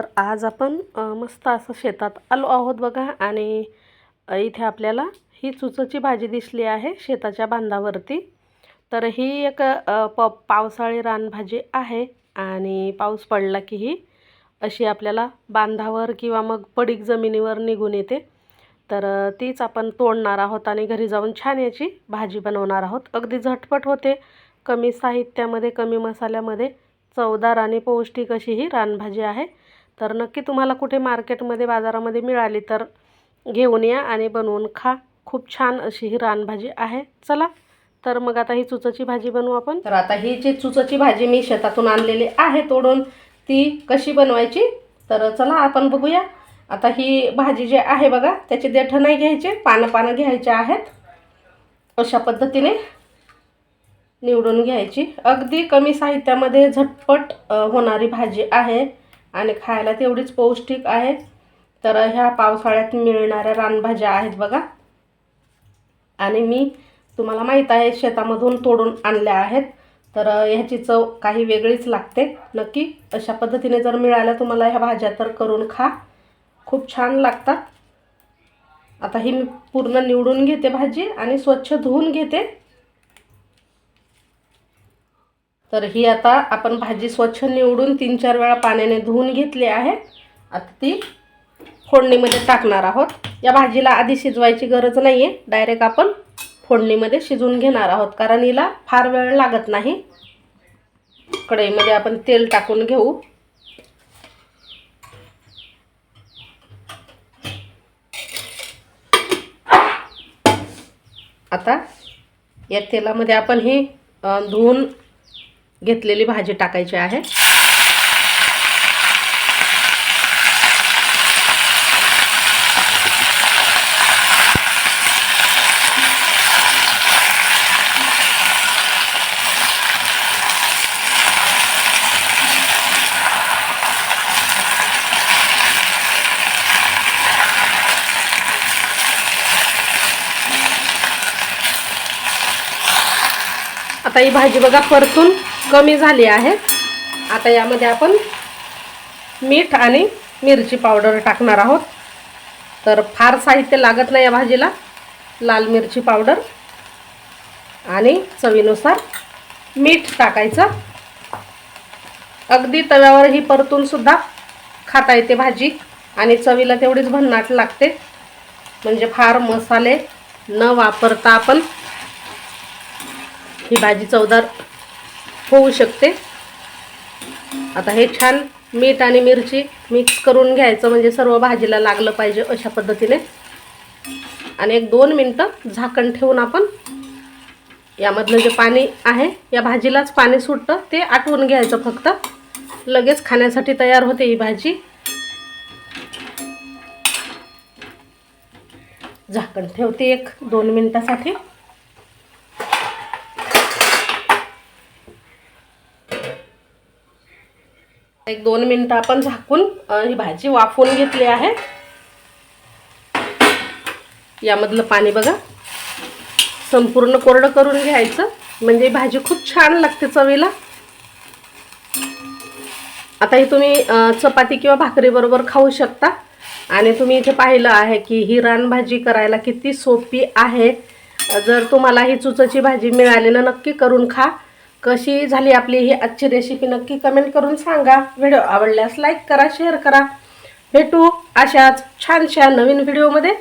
तर आज आपण मस्त असं शेतात आलो आहोत बघा. आणि इथे आपल्याला ही चुचाची भाजी दिसली आहे शेताच्या बांधावरती. तर ही एक पावसाळी रानभाजी आहे आणि पाऊस पडला की ही अशी आपल्याला बांधावर किंवा मग पडीक जमिनीवर निघून येते. तर तीच आपण तोडणार आहोत आणि घरी जाऊन छान याची भाजी बनवणार आहोत. अगदी झटपट होते, कमी साहित्यामध्ये, कमी मसाल्यामध्ये चवदार आणि पौष्टिक अशी ही रानभाजी आहे. तर नक्की तुम्हाला कुठे मार्केटमध्ये, बाजारामध्ये मिळाली तर घेऊन या आणि बनवून खा. खूप छान अशी ही रानभाजी आहे. चला तर मग आता ही चुचाची भाजी बनवू आपण. तर आता ही जी चुचाची भाजी मी शेतातून आणलेली आहे तोडून, ती कशी बनवायची तर चला आपण बघूया. आता ही भाजी जी आहे बघा, त्याचे देठं नाही घ्यायचे, पानं घ्यायचे आहेत. अशा पद्धतीने निवडून घ्यायची. अगदी कमी साहित्यामध्ये झटपट होणारी भाजी आहे आणि खायला तेवढीच पौष्टिक आहे. तर ह्या पावसाळ्यात मिळणाऱ्या रानभाज्या आहेत बघा. आणि मी तुम्हाला माहीत आहे शेतामधून तोडून आणल्या आहेत. तर ह्याची चव काही वेगळीच लागते. नक्की अशा पद्धतीने जर मिळाल्या तुम्हाला ह्या भाज्या तर करून खा, खूप छान लागतात. आता ही मी पूर्ण निवडून घेते भाजी आणि स्वच्छ धुवून घेते. तर ही आता आपण भाजी स्वच्छ निवडून 3-4 वेळा पाण्याने धुवून घेतली आहे. आता ती फोडणीमध्ये टाकणार आहोत. या भाजीला आधी शिजवायची गरज नाही आहे, डायरेक्ट आपण फोडणीमध्ये शिजवून घेणार आहोत, कारण हिला फार वेळ लागत नाही. कढईमध्ये आपण तेल टाकून घेऊ. आता या तेलामध्ये आपण ही धुवून घेतलेली भाजी टाकायची आहे. आता ही भाजी बघा परतून कमी झाली आहे. आता यामध्ये आपण मीठ आणि मिरची पावडर टाकणार आहोत. तर फार साहित्य लागत नाही या भाजीला. लाल मिरची पावडर आणि चवीनुसार मीठ टाकायचं. अगदी तव्यावर ही परतून सुद्धा खाता येते भाजी आणि चवीला तेवढीच भन्नाट लागते. म्हणजे फार मसाले न वापरता आपण ही भाजी चवदार होऊ शकते. आता हे छान मीठ आणि मिरची मिक्स करून घ्यायचं, म्हणजे सर्व भाजीला लागलं पाहिजे अशा पद्धतीने. आणि 1-2 मिनटं झाकण ठेवून आपण यामधलं जे पाणी आहे, या भाजीलाच पाणी सुटतं ते आटवून घ्यायचं फक्त. लगेच खाण्यासाठी तयार होते ही भाजी. झाकण ठेवते 1-2 मिनिटासाठी. एक 2 मिनिटं आपण झाकून ही भाजी वाफवून घेतली आहे. यामधलं पाणी बघा संपूर्ण कोरडं करून घ्यायचं, म्हणजे भाजी खूप छान लागते चवीला. आता ही तुम्ही चपाती किंवा भाकरी बरोबर खाऊ शकता. आणि तुम्ही इथे पाहिलं आहे की ही रानभाजी करायला किती सोपी आहे. जर तुम्हाला ही चुचाची भाजी मिळाली ना, नक्की करून खा. कशी झाली आपली ही आजची रेसिपी नक्की कमेंट करून सांगा. व्हिडिओ आवडल्यास लाईक करा, शेअर करा. भेटू अशाच छानशा नवीन व्हिडिओमध्ये.